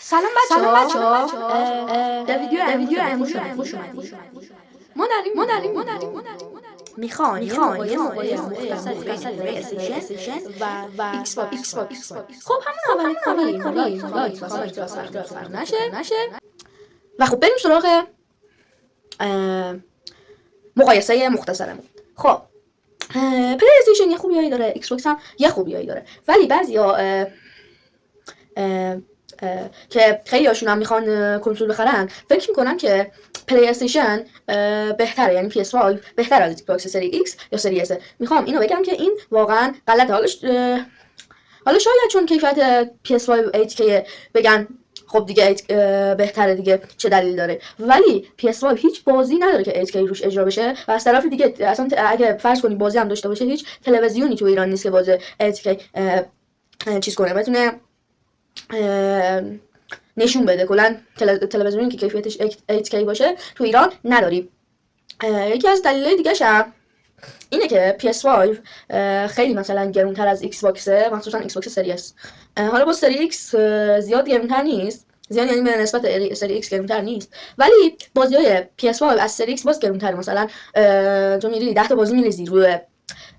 سلام بچه‌ها. در ویدیو امروز خوش اومدید. ما داریم میخوان یه موقعی مختصر پلی استیشن و ایکس باکس. خب همون اولین نشه و خب بریم سراغ مقایسه مختصرمون. خب پلی استیشن یه خوبیایی داره، ایکس باکس هم یه خوبیایی داره، ولی بعضیا که خیلی هاشون هم میخوان کنسول بخرن فکر میکنن که پلی استیشن بهتره، یعنی PS5 بهتره از ایکس باکس سری ایکس یا سری اس. میخوام اینو بگم که این واقعا غلطه. حالا شاید چون کیفیت PS5 8K بگن خب دیگه بهتره دیگه، چه دلیل داره؟ ولی PS5 هیچ بازی نداره که 8K روش اجرا بشه و از طرف دیگه اصلا اگه فرض کنی بازی هم داشته باشه هیچ تلویزیونی تو ایران نیست که بازی 8K چیز کنه، بتونه نشون بده. کلا تلویزیونی که کیفیتش 8K باشه تو ایران نداریم. یکی از دلایل دیگه هم اینه که PS5 خیلی مثلا گرونتر از ایکس باکسه، مخصوصا ایکس باکس سری اس. حالا با سری ایکس زیاد گرونتر نیست، زیاد یعنی به نسبت سری ایکس گرونتر نیست، ولی بازی‌های PS5 از سری ایکس باز گرونتره. مثلا تو میری 10 تا بازی میریزی روی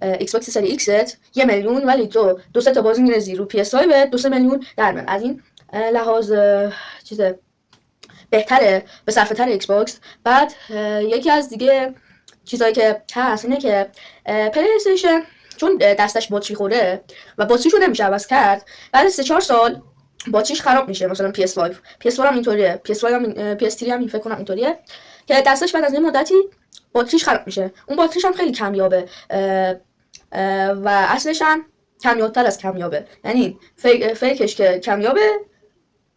ایکس باکس سری ایکست 1 میلیون، ولی تو 2-3 تا بازی میریزی رو PS5 2-3 میلیون در میاد. از این لحاظ چیز بهتره، به صرفه تر ایکس باکس. بعد یکی از دیگه چیزایی که هست اینه که پلی استیشن چون دستش باتری خوره و باتریشو نمیشه عوض کرد، بعد 3-4 سال باتریش خراب میشه. مثلا PS4 هم اینطوریه، PS5 هم PS3 هم فکر کنم اینطوریه که دستش بعد از یه مدتی باتریش خراب میشه. اون باتریش هم خیلی کمیابه و اصلش هم کمیابتر از کمیابه، یعنی فیکش که کمیابه،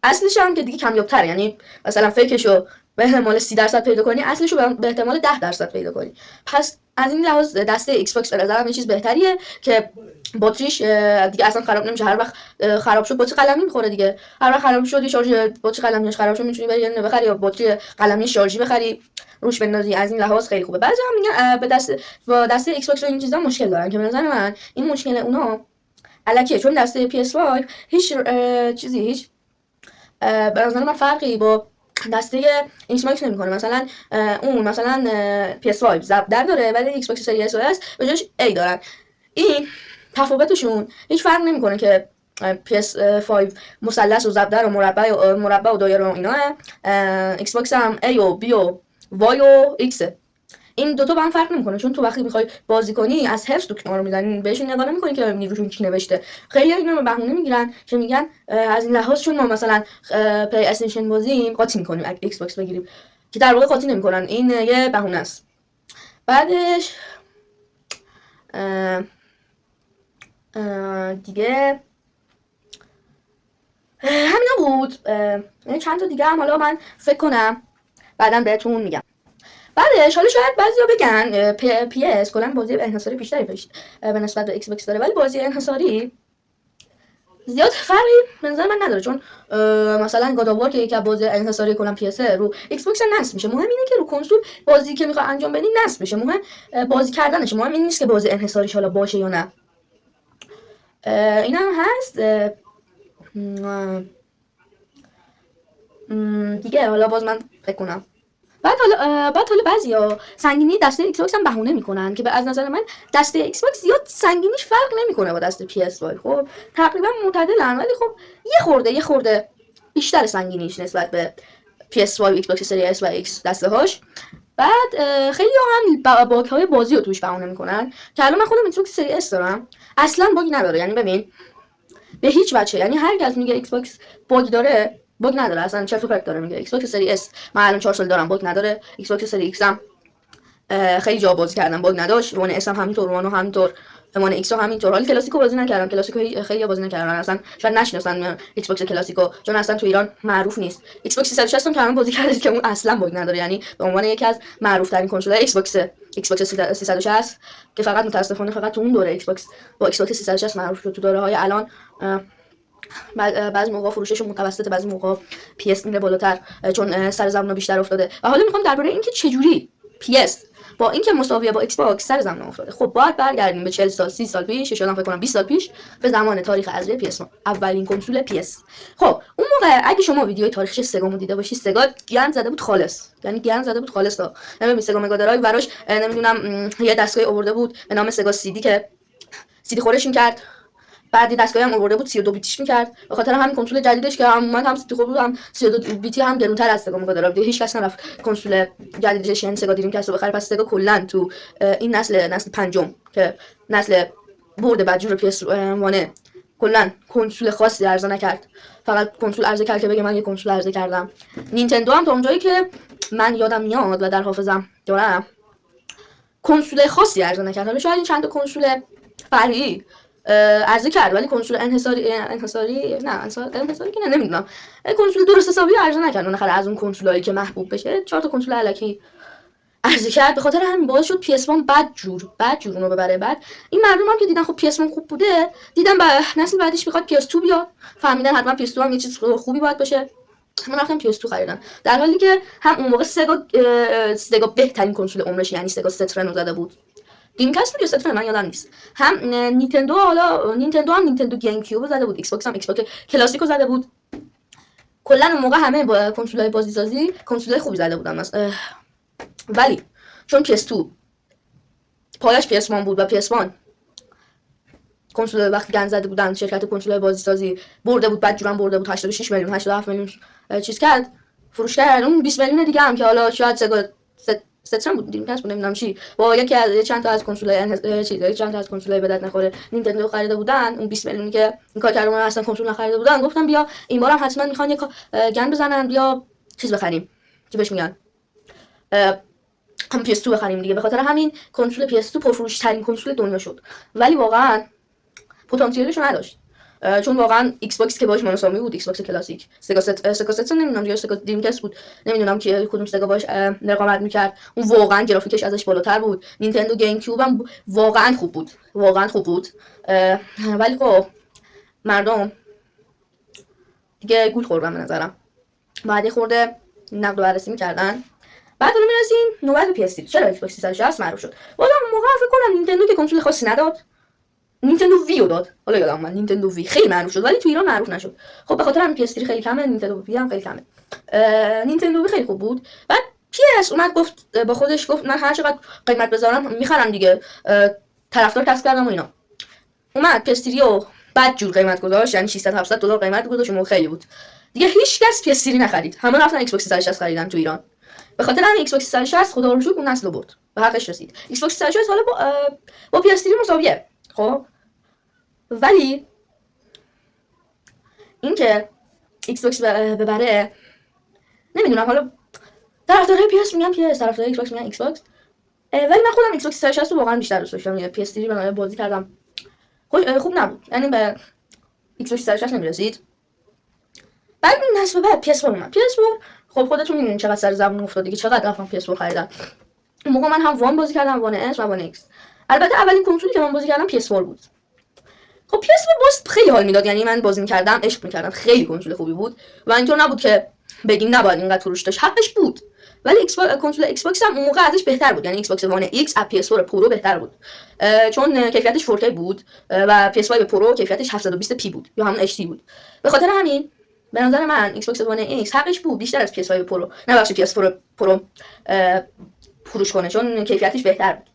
اصلش هم که دیگه کمیابتره. یعنی مثلا فیکشو به احتمال 30% پیدا کنی، اصلشو به احتمال 10% پیدا کنی. پس از این لحاظ دسته ایکس باکس به نظرم یه چیز بهتریه که باتریش دیگه اصلا خراب نمیشه. هر وقت خراب شد باتری قلمی میخوره دیگه، هر وقت خراب شد شارژ باتری قلمیش خراب شد میتونی بری یه بخری یا باتری قلمی شارژی بخری روش بندازی. از این لحاظ خیلی خوبه. بعضی هم میگن با دسته ایکس باکس و این چیزا مشکل دارن که به نظر من این مشکل اونا الکیه، چون دسته PS5 هیچ به نظر من فرقی با دسته ایکس باکس نمیکنه. مثلا اون مثلا PS5 ضرب در داره ولی ایکس باکس سری اس و اس به جاش A دارن. این تفاوتشون هیچ فرق نمیکنه که PS5 مثلث و ضرب در و مربع و دایره و اینا، ایکس باکس هم A و B و Y و X. این دوتا با هم فرق نمیکنه، چون تو وقتی میخوای بازی کنی از حفظ دکمه رو میزنی، بهشون نگاه نمیکنی که ببینی روشون چی نوشته. خیلی اینو به بهونه میگیرن که میگن از این لحاظ چون ما مثلا پلی استیشن بازیم قاطی میکنیم ایکس باکس بگیریم، که در واقع قاطی نمیکنن. این یه بهونه است. بعدش دیگه همینا بود. یعنی چند تا دیگه هم حالا من فکر کنم بعداً بهتون میگم. بعدش حالا شاید بعضیا بگن PS کلا بازی انحصاری بیشتری به نسبت به ایکس باکس داره، ولی بازی انحصاری زیاد فرقی به نظر من نداره. چون مثلا گاد آف وار که یکی از بازی انحصاری کلا PS رو ایکس باکس نصب میشه. مهم اینه که رو کنسول بازی که میخوای انجام بدی نصب میشه، مهم بازی کردنشه، مهم این نیست که بازی انحصاریش حالا باشه یا نه. این هم هست دیگه. حالا باز من فکر کنم بعد حالا بعضیا سنگینی دسته ایکس باکس هم بهونه میکنن که از نظر من دسته ایکس باکس زیاد سنگینیش فرق نمیکنه با دسته PS5. خب تقریبا معتدلن، ولی خب یه خورده بیشتر سنگینیش نسبت به PS5 و ایکس باکس سری اس و ایکس دسته هاش. بعد خیلی هم باگ‌های بازی رو توش بهونه میکنن که الان من خودم ایکس باکس سری اس دارم، اصلا باگ نداره. یعنی ببین به هیچ وجه، یعنی هر کس میگه ایکس باکس باگ داره، باگ نداره اصلا. چرت و پرت داره میگه. ایکس باکس سری اس من الان 4 سال دارم، باگ نداره. ایکس باکس سری ایکس هم خیلی جا بازی کردم باگ نداشت. وان اس هم همینطور، وانو همینطور، وان ایکس هم همینطور. حالا کلاسیکو بازی نکردم، کلاسیکو خیلی بازی نکردن، اصلا شاید نشناسن ایکس باکس کلاسیکو، چون اصلا تو ایران معروف نیست. ایکس باکس 360 هم که من بازی کردم که اون اصلا باگ نداره، یعنی به عنوان یکی از معروف ترین کنسول‌های ایکس باکس 360 که فقط متاسفانه فقط تو اون دوره ایکس باکس با ایکس باکس 360 معروف شد. تو دوره‌های الان بعضی موقع فروششون متوسط، بعضی موقع PS میره بالاتر چون سر زبونا بیشتر افتاده. و حالا میخوام درباره اینکه چجوری PS با اینکه مساویه با ایکس باکس سر زمین افتاده. خب باید برگردیم به 40 سال 30 سال پیش، شاید فکر کنم 20 سال پیش، به زمان تاریخ ازلی PS1، اولین کنسول PS. خب اون موقع اگه شما ویدیوی تاریخچه سگامو دیده باشی، سگا گند زده بود خالص، یعنی گند زده بود خالص تا نمیدونم سگا مگا درایو براش نمیدونم یه دستگاه آورده بود به نام سگا CD که CD خورش می‌کرد، بعد دستگاهی هم آورده بود 32 بیتیش می‌کرد. به خاطر همین کنسول جدیدش که هم اومد هم CD خورد بود هم 32 بیتی هم گرونتر از سگا مگا درایو. هیچ کس نرفت کنسول جدیدش یعنی سگا دریم کست رو بخره. پس سگا کلا تو این نسل پنجم که نسل برد بدجور PS1 کلا کنسول خاصی عرضه نکرد، فقط کنسول عرضه کرد که بگه من یه کنسول عرضه کردم. نینتندو هم تا اونجایی که من یادم میاد و در حافظم دارم کنسول خاصی عرضه نکرد. حالا شاید این چند تا کنسول فرعی عرضه کرد ولی کنسول انحصاری که نمیدونم کنسول درست حسابی عرضه نکرد. بالاخره از اون کنسولایی که محبوب بشه 4 تا کنسول الکی عرضه کرد. به خاطر همین باعث شد PS1 بد جور اونو ببره. بعد این مردم هم که دیدن خب PS1 خوب بوده، دیدن با نسل بعدش میخواد PS2 بیاد، فهمیدن حتما PS2 هم یه چیز خوبی باید باشه، من رفتم PS2 خریدن. در حالی که هم اون موقع سگا بهترین کنسول عمرش یعنی سگا سترن زده بود، دریم یا سترن من یادم نیست. هم نینتندو هم نینتندو گیم کیوب زده بود، ایکس باکس هم ایکس باکس کلاسیکو زده بود. کلا اون موقع همه با کنسولای بازیسازی کنسولای خوبی زده بودن. ولی چون PS2 پایش PS1 بود و PS1 کنسول وقتی گند زده بودن شرکت کنسولای بازیسازی برده بود، بعد جورم برده بود 86 میلیون 87 میلیون چیز کرد فروش کرد. اون 20 میلیون دیگه هم که حالا شاید سگا سترن بود دیدیم کس نمیدونم چی با یکی از چند تا از کنسولای چند تا از کنسولای به درد نخوره نینتندو خریده بودن، اون 20 میلیونی که این کار کردن اصلا کنسول نخریده بودن، گفتم بیا این بارم حتما میخوان یه گند بزنن بیا چیز بخریم چی بهش میگن هم PS2 بخریم دیگه. به خاطر همین کنسول PS2 پرفروش ترین کنسول دنیا شد ولی واقعا پتانسیلش رو نداشت، چون واقعا ایکس باکس که باش مناسبی بود، ایکس باکس کلاسیک سگا ست نمیدونم یا سگا دریم کست بود نمیدونم که کدوم سگا باش رقابت میکرد، اون واقعا گرافیکش ازش بالاتر بود. نینتندو گیم کیوب هم واقعا خوب بود ولی خب مردم دیگه گول خوردن به نظرم، بعد خورده نقد و بررسی میکردن. بعد الان میرسیم نوبت به PS3. چرا ایکس باکس 360 معروف شد؟ بازم اون موقع فکر کنم نینتندو که کنسول خاصی نداد، نینتندو ویو داد، حالا یادم اومد نینتندو وی خیلی معروف شد ولی تو ایران معروف نشد. خب به خاطر همین PS3 خیلی کمه، نینتندو وی هم خیلی کمه. نینتندو وی خیلی خوب بود. بعد PS اومد گفت با خودش گفت من هر چقدر قیمت بذارم میخرم دیگه، طرفدار کسب کردم و اینا. اومد PS3 رو بعد جور قیمت گذاشت، یعنی 600 700 دلار قیمت گذاشت و خیلی بود دیگه. هیچ کس PS3 نخرید، همه رفتن ایکس باکس 360 خریدن تو ایران. به خاطر همین ایکس باکس 360 خدا رو شکر اون نسل برد به حقش رسید. ایکس باکس 360 حالا با PS3 مساویه خب، ولی اینکه ایکس باکس ببره نمیدونم، حالا طرفدارای PS میگن PS، طرفدارای ایکس باکس میگن ایکس باکس، ولی من خودم ایکس باکس 360 رو واقعا بیشتر دوست داشتم. PS3 رو بازی کردم خوب نبود، یعنی به ایکس باکس 360 نمیرسید. بعد نسل بعد PS4 اومد. PS4 خب خودتون میدونین چقدر سر زبون افتاد دیگه، چقدر رفتم PS4 خریدم. اون موقع من هم وان بازی کردم، وان اس و وان ایکس. البته اولین کنسولی که من بازی کردم PS4 بود. خب PS4 باز خیلی حال میداد، یعنی من بازی می‌کردم عشق می‌کردم، خیلی کنسول خوبی بود و اینطور نبود که بگیم نباید اینقدر فروش داشت، حقش بود. ولی کنسول ایکس باکس هم اون موقع ازش بهتر بود، یعنی ایکس باکس وان ایکس از PS4 پرو بهتر بود، چون کیفیتش 4K بود و PS5 پرو کیفیتش 720p بود یا همون HD بود. به خاطر همین به نظر من ایکس باکس وان ایکس حقش بود بیشتر از PS5 پرو، نه بخش PS4 پرو فروش کنه چون کیفیتش بهتر بود.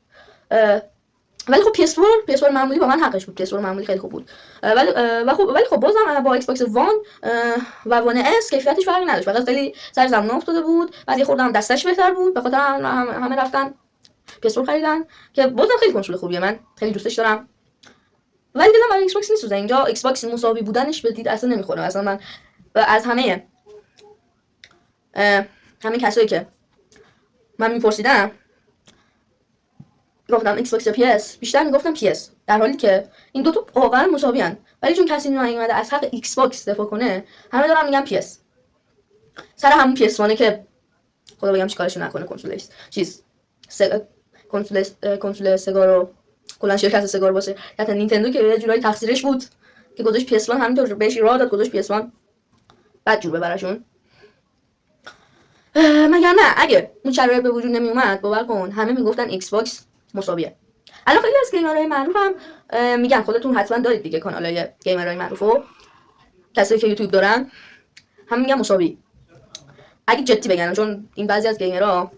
ولی خب PS4 معمولی با من حقش بود، PS4 معمولی خیلی خوب بود. ولی خب بازم با ایکس باکس وان و وان اس کیفیتش فرقی نداشت، فقط خیلی سر زمونه افتاده بود، بعد یه خورده هم دستش بهتر بود. به خاطر همه رفتن PS4 خریدن که بازم خیلی کنسول خوبیه، من خیلی دوستش دارم. ولی دلم برای ایکس باکس میسوزه، اینجا ایکس باکس مساوی بودنش به دید اصلا نمیخوره. اصلا من از همه کسایی که من میپرسیدم گفتم ایکس باکس یا PS، بیشتر میگفتم PS، در حالی که این دو تا واقعا مساوی ان. ولی چون کسی نیومده از حق ایکس باکس دفاع کنه، همه دارن میگن PS. سر همون PS وانه که خدا بگم چیکارشون نکنه کنسولش چیز کنسول سگا رو کلا شرکت سگا رو باشه حتی نینتندو که یه جورایی تقصیرش بود که گذاشت PS1 همینطور بهش ایراد داد، گذاشت PS1 بعد جور ببرشون. مگر نه اگه اون شرایط به وجود نمی اومد باور کن همه میگفتن ایکس باکس مساویه. الان خیلی از گیمرهای معروف هم میگن، خودتون حتما دارید دیگه کانالای گیمرهای معروفو، کسایی که یوتیوب دارن هم میگن مساوی. اگه جدی بگن، چون این بعضی از گیمرها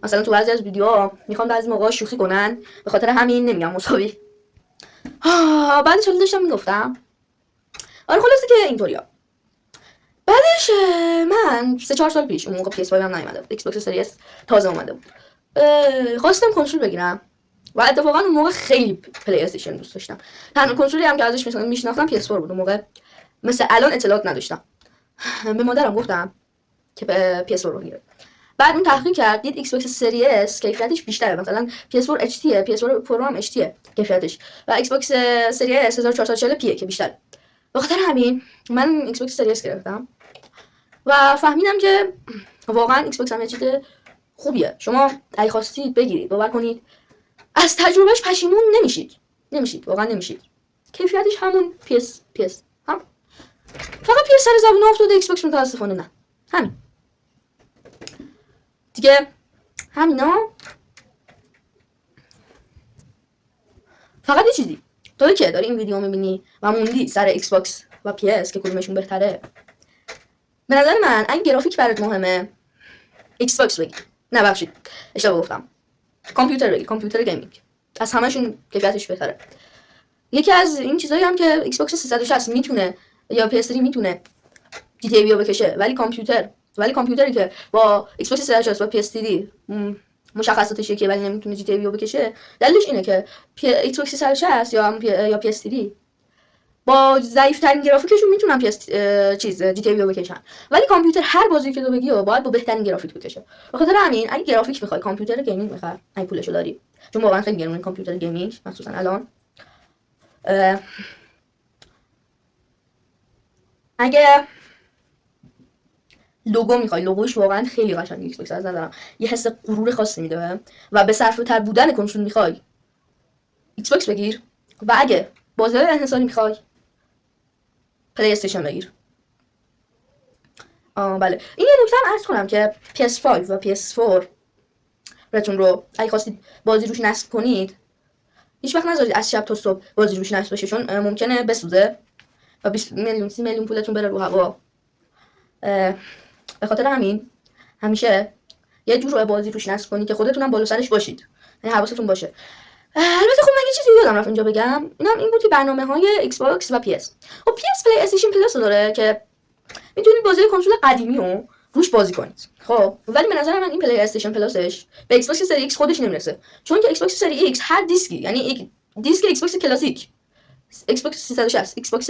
مثلا تو بعضی از ویدیوها میخوان بعضی موقع شوخی کنن، به خاطر همین نمیگن مساوی. بعدش چالش داشتم میگفتم آره خلاصه که اینطوریا. بعدش من 3-4 سال پیش، اون موقع PS5 هم نیومده بود، ایکس باکس سری اس تازه اومده بود، خواستم کنسول بگیرم و اتفاقا اون موقع خیلی پلی استیشن دوست داشتم. تنها کنسولی هم که ازش میشناختم PS4 بود. اون موقع مثل الان اطلاعات نداشتم. به مادرم گفتم که PS4 رو بگیره. بعد اون تحقیق کرد، دید ایکس باکس سری اس کیفیتش بیشتره، مثلا PS4 HD، PS4 پرو هم HD کیفیتش، و ایکس باکس سری اس 1440p که بیشتره. به خاطر همین من ایکس باکس سری اس گرفتم و فهمیدم که واقعا ایکس باکس هم یه چیز خوبیه. شما اگه خواستید بگیرید، باور کنید از تجربهش پشیمون نمیشید، واقعا نمیشید. کیفیتش همون PS هم، فقط PS سر زبون افتاده، ایکس باکس متاسفانه نه. همین دیگه، همینا. فقط یه چیزی، توی که داری این ویدیو میبینی و موندی سر ایکس باکس و PS که کدومشون بهتره، به نظر من اگه گرافیک برات مهمه ایکس باکس بگیر. نه بخشید اشتباه گفتم، کامپیوتر بگیر، کامپیوتر گیمینگ از همشون کیفیتش بهتره. یکی از این چیزایی هم که ایکس باکس 360 میتونه یا PS3 میتونه جی تی ای رو بکشه، ولی کامپیوتری که با ایکس باکس 360 و PS3 مشخصاتش یکیه ولی نمیتونه جی تی ای رو بکشه، دلیلش اینه که ایکس باکس 360 یا PS3 با ضعیف ترین گرافیکشون میتونن جی تی ای رو بکشن، ولی کامپیوتر هر بازی که تو بگی باید با بهترین گرافیک بکشه. بخاطر همین اگه گرافیک میخوای، کامپیوتر گیمینگ بخر، اگه پولشو داری، چون واقعا خیلی گرونه کامپیوتر گیمینگ مخصوصا الان. اگه لوگو میخوای، لوگوش واقعا خیلی قشنگه، ایکس باکس از نظرم یه حس غرور خاصی میده و به صرفه تر بودن کنسول میخوای، ایکس باکس بگیر. و اگه بازی انحصاری میخوای، پلی استیشن بگیر. بله، این یه نکته هم عرض کنم که PS5 و PS4 رتون رو اگه خواستید بازی روش نصب کنید، هیچ وقت نذارید از شب تا صبح بازی روش نصب بشه، چون ممکنه بسوزه و 20 میلیون 30 میلیون پولتون بره رو هوا. به خاطر همین همیشه یه جور بازی روش نصب کنید که خودتون هم بالا سرش باشید، یعنی حواستون باشه. البته خب من یه چیزی یادم رفت اینجا بگم، این بود که برنامه‌های ایکس باکس و PS، خب PS پلی استیشن پلاس داره که میتونید بازی کنسول قدیمی رو روش بازی کنید. خب ولی به نظر من این پلی استیشن پلاسش به ایکس باکس سری ایکس خودش نمیرسه، چون که ایکس باکس سری ایکس هر دیسکی، یعنی دیسک ایکس باکس کلاسیک، ایکس باکس 360، ایکس باکس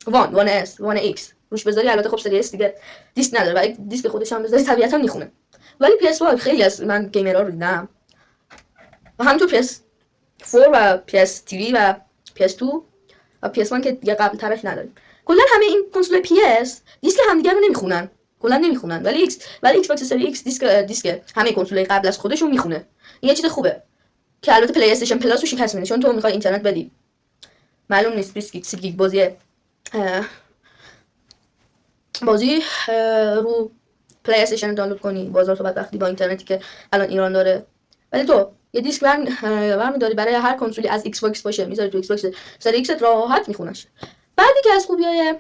وان اس، وان ایکس روش بذاری، البته خب سری اس دیگه دیسک نداره و دیسک خودش هم بذاری طبیعتا میخونه. ولی PS5 خیلی از من گیمرها رو دیدم و همینطور PS4 و PS3 و PS2 و PS1 که دیگه قبل ترش نداریم. کلا همه این کنسول PS دیسک همدیگه رو نمیخونن، کلا نمیخونن، ولی ایکس باکس سری ایکس دیسک همه کنسولای قبل از خودشون میخونه. این یه چیز خوبه که البته پلی استیشن پلاس رو شکست میده، چون تو میخوای اینترنت بدی، معلوم نیست 20 گیگ 30 گیگ بازی رو پلی استیشن دانلود کنی، بازار تو بدبختی با اینترنتی که الان ایران داره. ولی تو یه دیسک برمی‌داری برای هر کنسولی از ایکس باکس باشه، میذاری تو ایکس باکس سری ایکس راحت میخونش. بعدی که از خوبیای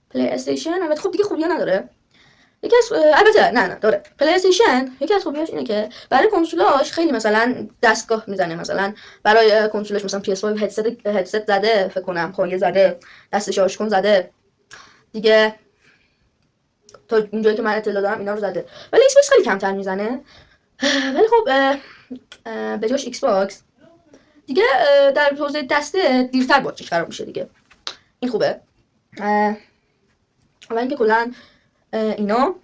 پلی استیشن، البته خب دیگه خوبیا نداره، یکی از البته نه داره، پلی استیشن یکی از خوبیاش اینه که برای کنسولاش خیلی مثلا دستگاه میزنه، مثلا برای کنسولش مثلا PS5 هدست زده، فکر کنم پایه زده، دستش آشکن زده دیگه، تا اونجایی که من اطلاع دارم اینا رو زده، ولی ایکس باکس خیلی کمتر میزنه. ولی خب به جاش ایکس باکس دیگه در حوزه دسته دیرتر باتریش خراب میشه دیگه، این خوبه. و اینکه کلا اینا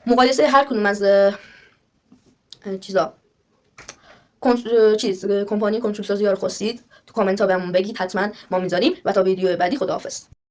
مقایسه هر کدوم از چیزا کمپانی کنسول سازی ها رو خواستید تو کامنت ها بهمون بگید، حتما ما میذاریم. و تا ویدیو بعدی، خداحافظ.